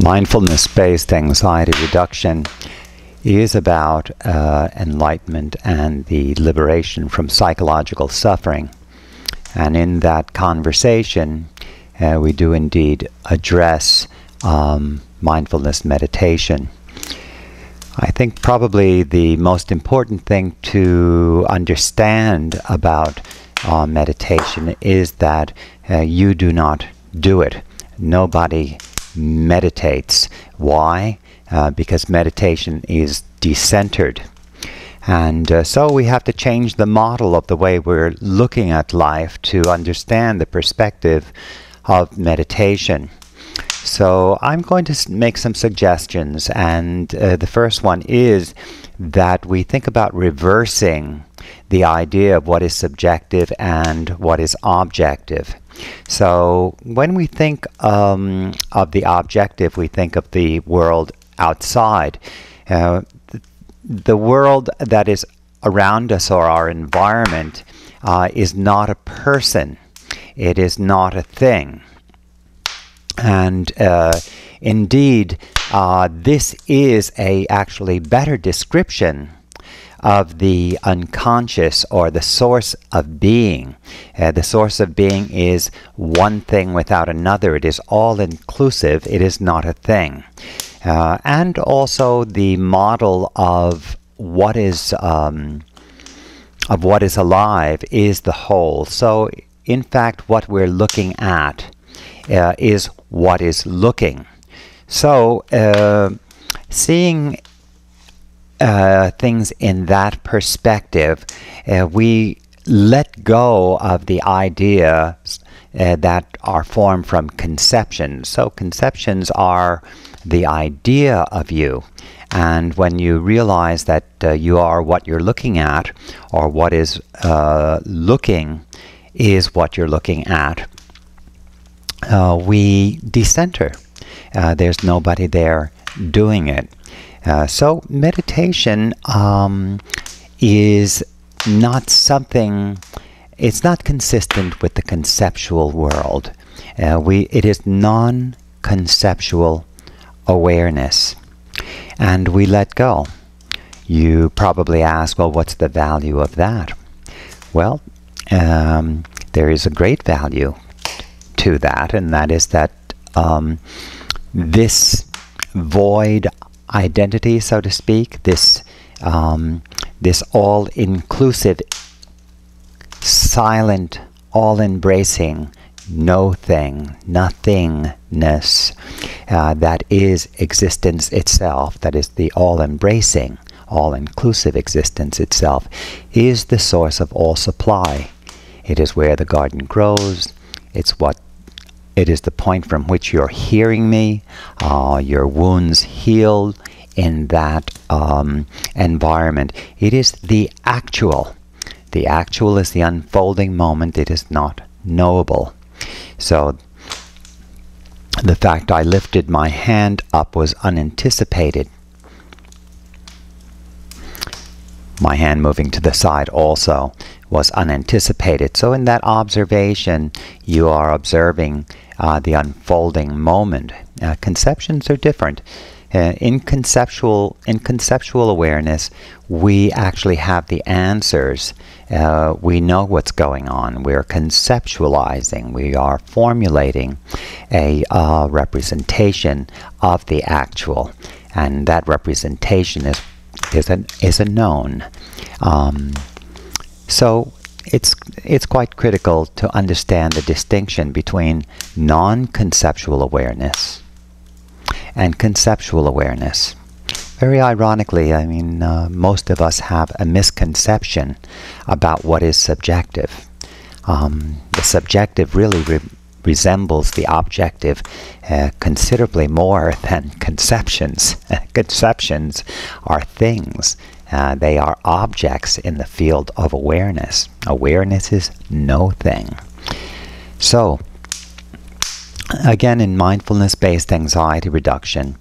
Mindfulness Based Anxiety Reduction is about enlightenment and the liberation from psychological suffering. And in that conversation, we do indeed address mindfulness meditation. I think probably the most important thing to understand about meditation is that you do not do it. Nobody meditates. Why? Because meditation is decentered. And so we have to change the model of the way we're looking at life to understand the perspective of meditation. So I'm going to make some suggestions, and the first one is that we think about reversing the idea of what is subjective and what is objective. So when we think of the objective, we think of the world outside. The world that is around us, or our environment, is not a person. It is not a thing. And indeed, this is a actually better description of the unconscious, or the source of being. The source of being is one thing without another. It is all-inclusive. It is not a thing. And also the model of what is alive is the whole. So, in fact, what we're looking at is what is looking. So, seeing things in that perspective, we let go of the ideas that are formed from conceptions. So conceptions are the idea of you. And when you realize that you are what you're looking at, or what is looking is what you're looking at, we decenter. There's nobody there doing it. So meditation is not something, it's not consistent with the conceptual world. It is non-conceptual awareness, and we let go. You probably ask, well, what's the value of that? Well, there is a great value to that, and that is that this void identity, so to speak, this all-inclusive, silent, all-embracing no thing, nothingness, that is existence itself, that is the all-embracing, all-inclusive existence itself, is the source of all supply. It is where the garden grows. It is the point from which you're hearing me. Your wounds heal in that environment. It is the actual. The actual is the unfolding moment. It is not knowable. So the fact I lifted my hand up was unanticipated. My hand moving to the side also was unanticipated. So in that observation, you are observing the unfolding moment. Conceptions are different. In conceptual awareness, we actually have the answers. We know what's going on. We're conceptualizing. We are formulating a representation of the actual, and that representation is a known. So it's quite critical to understand the distinction between non-conceptual awareness and conceptual awareness. Very ironically, I mean, most of us have a misconception about what is subjective. The subjective really resembles the objective considerably more than conceptions. Conceptions are things. They are objects in the field of awareness. Awareness is no thing. So, again, in mindfulness-based anxiety reduction,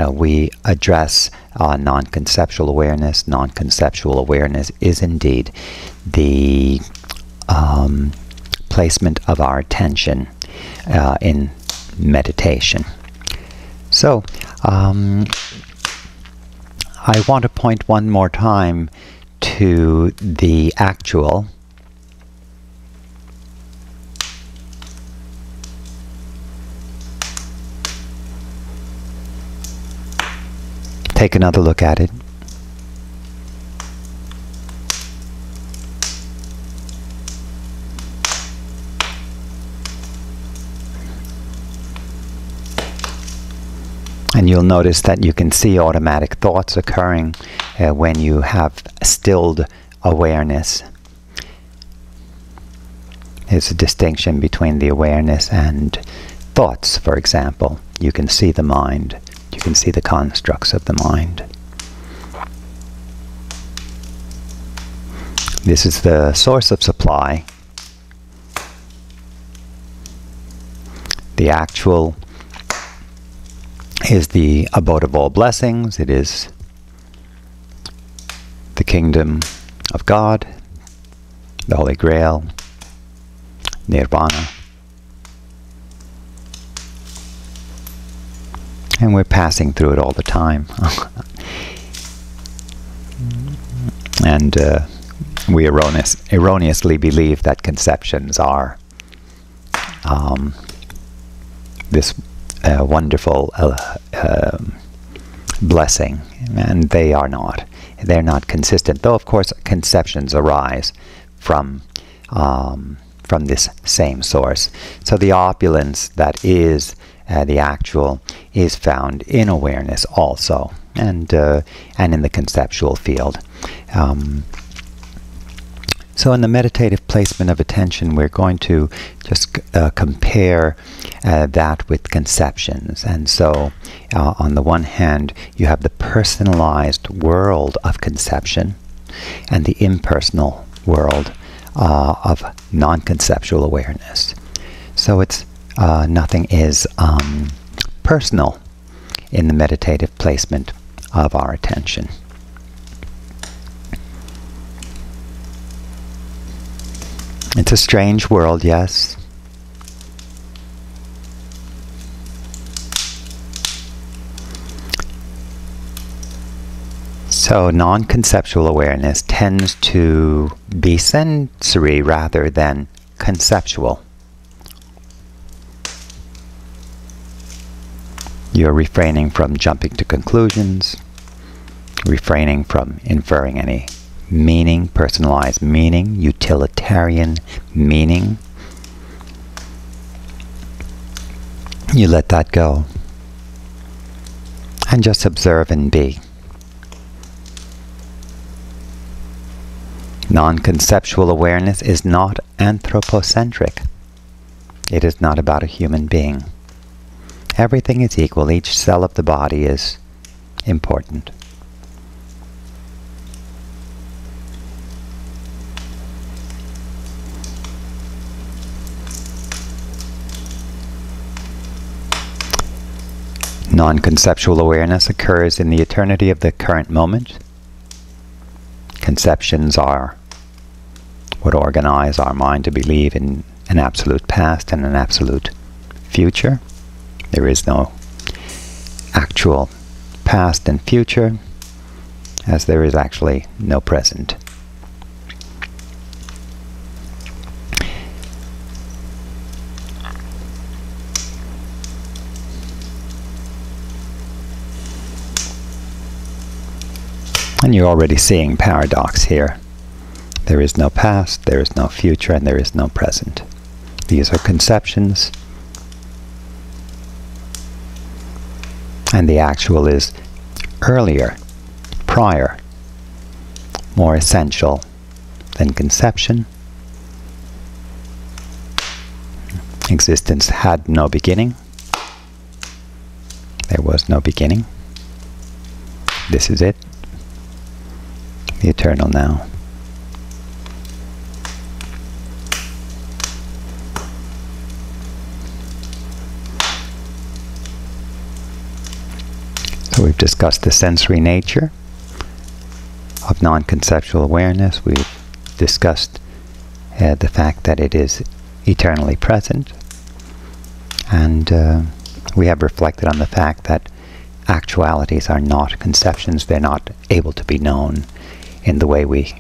we address non-conceptual awareness. Non-conceptual awareness is indeed the placement of our attention in meditation. So, I want to point one more time to the actual. Take another look at it. And you'll notice that you can see automatic thoughts occurring when you have stilled awareness. There's a distinction between the awareness and thoughts, for example. You can see the mind. You can see the constructs of the mind. This is the source of supply. The actual is the abode of all blessings. It is the kingdom of God, the Holy Grail, Nirvana. And we're passing through it all the time. And we erroneously believe that conceptions are this wonderful blessing, and they are not. They're not consistent, though of course conceptions arise from this same source. So the opulence that is the actual is found in awareness also, and in the conceptual field. So in the meditative placement of attention, we're going to just compare that with conceptions. And so on the one hand, you have the personalized world of conception and the impersonal world of non-conceptual awareness. So it's nothing is personal in the meditative placement of our attention. It's a strange world, yes. So non-conceptual awareness tends to be sensory rather than conceptual. You're refraining from jumping to conclusions, refraining from inferring any meaning, personalized meaning, utilitarian meaning. You let that go and just observe and be. Non-conceptual awareness is not anthropocentric. It is not about a human being. Everything is equal. Each cell of the body is important. Non-conceptual awareness occurs in the eternity of the current moment. Conceptions are what organize our mind to believe in an absolute past and an absolute future. There is no actual past and future, as there is actually no present. And you're already seeing paradox here. There is no past, there is no future, and there is no present. These are conceptions. And the actual is earlier, prior, more essential than conception. Existence had no beginning. There was no beginning. This is it. The eternal now. So we've discussed the sensory nature of non-conceptual awareness. We've discussed the fact that it is eternally present. And we have reflected on the fact that actualities are not conceptions. They're not able to be known in the way we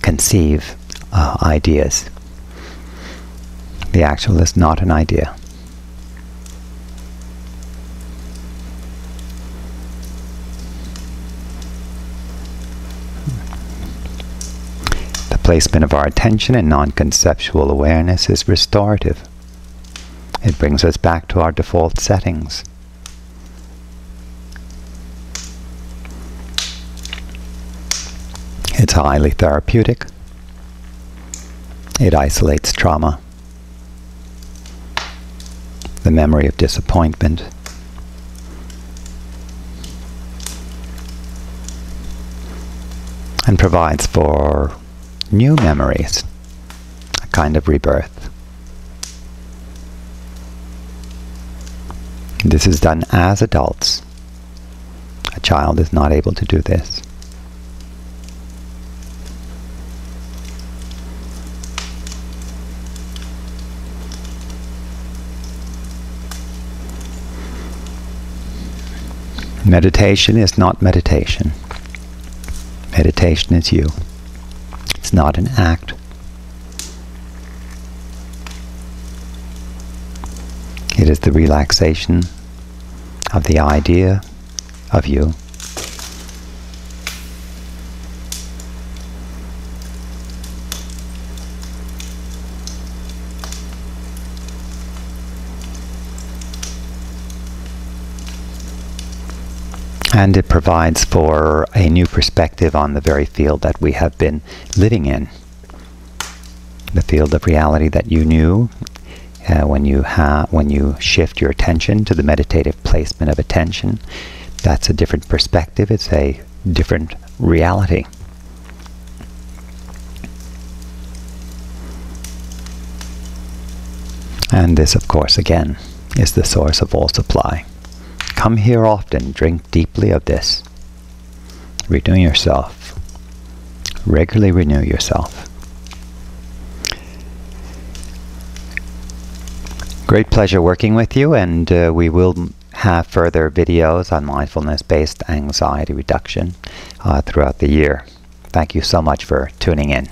conceive ideas. The actual is not an idea. The placement of our attention in non-conceptual awareness is restorative. It brings us back to our default settings. It's highly therapeutic. It isolates trauma, the memory of disappointment, and provides for new memories, a kind of rebirth. This is done as adults. A child is not able to do this. Meditation is not meditation. Meditation is you. It's not an act. It is the relaxation of the idea of you. And it provides for a new perspective on the very field that we have been living in. The field of reality that you knew. When you shift your attention to the meditative placement of attention, that's a different perspective. It's a different reality. And this, of course, again, is the source of all supply. Come here often, drink deeply of this. Renew yourself. Regularly renew yourself. Great pleasure working with you, and we will have further videos on mindfulness-based anxiety reduction throughout the year. Thank you so much for tuning in.